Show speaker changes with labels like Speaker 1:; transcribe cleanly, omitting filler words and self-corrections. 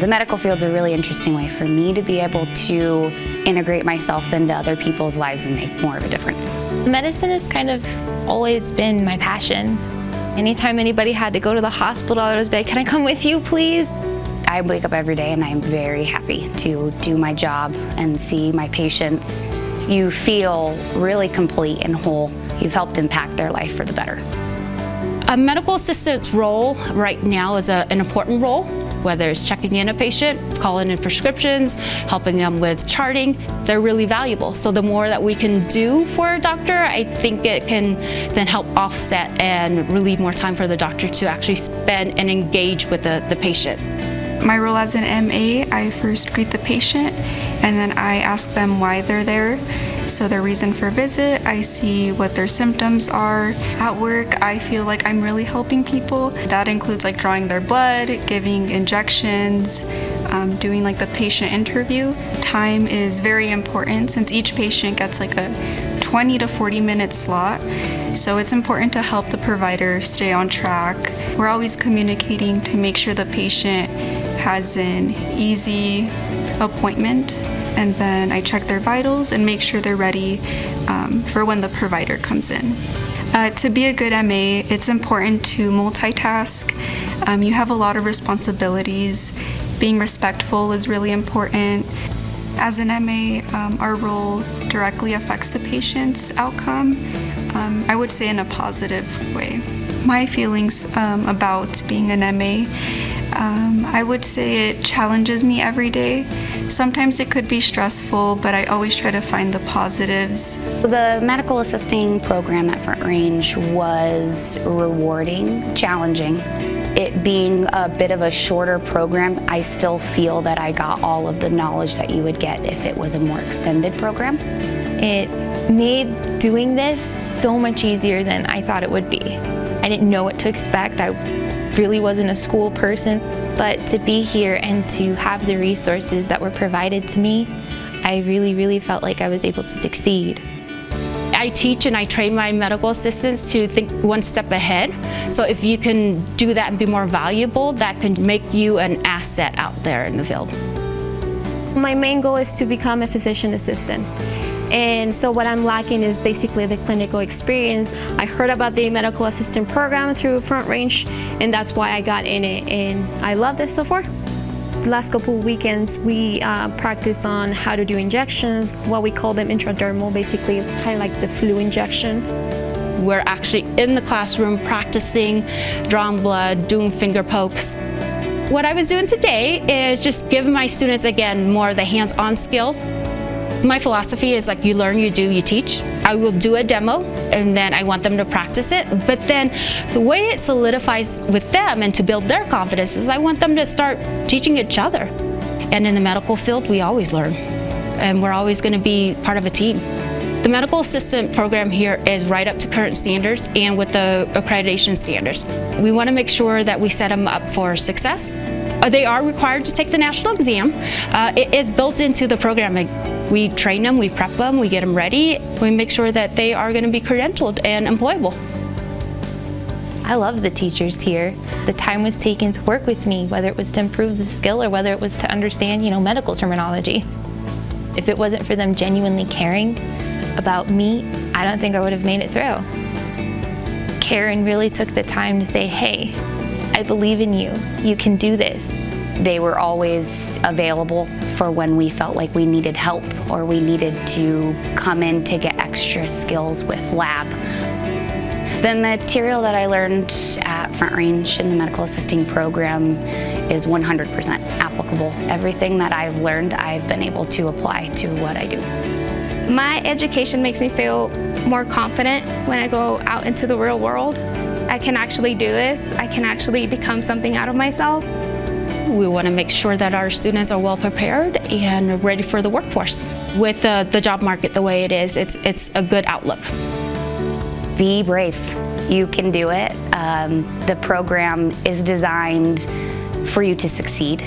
Speaker 1: The medical field's a really interesting way for me to be able to integrate myself into other people's lives and make more of a difference.
Speaker 2: Medicine has kind of always been my passion. Anytime anybody had to go to the hospital, I was like, can I come with you, please?
Speaker 1: I wake up every day and I'm very happy to do my job and see my patients. You feel really complete and whole. You've helped impact their life for the better.
Speaker 3: A medical assistant's role right now is an important role, whether it's checking in a patient, calling in prescriptions, helping them with charting. They're really valuable. So the more that we can do for a doctor, I think it can then help offset and relieve more time for the doctor to actually spend and engage with the patient.
Speaker 4: My role as an MA, I first greet the patient and then I ask them why they're there. So their reason for visit, I see what their symptoms are. At work, I feel like I'm really helping people. That includes like drawing their blood, giving injections, doing like the patient interview. Time is very important since each patient gets like a 20 to 40 minute slot. So it's important to help the provider stay on track. We're always communicating to make sure the patient has an easy appointment, and then I check their vitals and make sure they're ready for when the provider comes in. To be a good MA, it's important to multitask. You have a lot of responsibilities. Being respectful is really important. As an MA, our role directly affects the patient's outcome, I would say in a positive way. My feelings about being an MA, I would say it challenges me every day. Sometimes it could be stressful, but I always try to find the positives.
Speaker 1: The medical assisting program at Front Range was rewarding, challenging. It being a bit of a shorter program, I still feel that I got all of the knowledge that you would get if it was a more extended program.
Speaker 2: It made doing this so much easier than I thought it would be. I didn't know what to expect. I really wasn't a school person, but to be here and to have the resources that were provided to me, I really felt like I was able to succeed.
Speaker 3: I teach and I train my medical assistants to think one step ahead. So if you can do that and be more valuable, that can make you an asset out there in the field.
Speaker 5: My main goal is to become a physician assistant. And so what I'm lacking is basically the clinical experience. I heard about the medical assistant program through Front Range, and that's why I got in it, and I loved it so far. The last couple of weekends, we practice on how to do injections, what we call them intradermal, basically kind of like the flu injection.
Speaker 3: We're actually in the classroom practicing drawing blood, doing finger pokes. What I was doing today is just giving my students, again, more of the hands-on skill. My philosophy is like you learn, you do, you teach. I will do a demo and then I want them to practice it. But then the way it solidifies with them and to build their confidence is I want them to start teaching each other. And in the medical field, we always learn. And we're always going to be part of a team. The medical assistant program here is right up to current standards and with the accreditation standards. We want to make sure that we set them up for success. They are required to take the national exam. It is built into the program. We train them, we prep them, we get them ready. We make sure that they are going to be credentialed and employable.
Speaker 2: I love the teachers here. The time was taken to work with me, whether it was to improve the skill or whether it was to understand, medical terminology. If it wasn't for them genuinely caring about me, I don't think I would have made it through. Karen really took the time to say, hey, I believe in you. You can do this.
Speaker 1: They were always available for when we felt like we needed help or we needed to come in to get extra skills with lab. The material that I learned at Front Range in the medical assisting program is 100% applicable. Everything that I've learned, I've been able to apply to what I do.
Speaker 5: My education makes me feel more confident when I go out into the real world. I can actually do this. I can actually become something out of myself.
Speaker 3: We want to make sure that our students are well prepared and ready for the workforce. With the job market the way it is, it's a good outlook.
Speaker 1: Be brave. You can do it. The program is designed for you to succeed.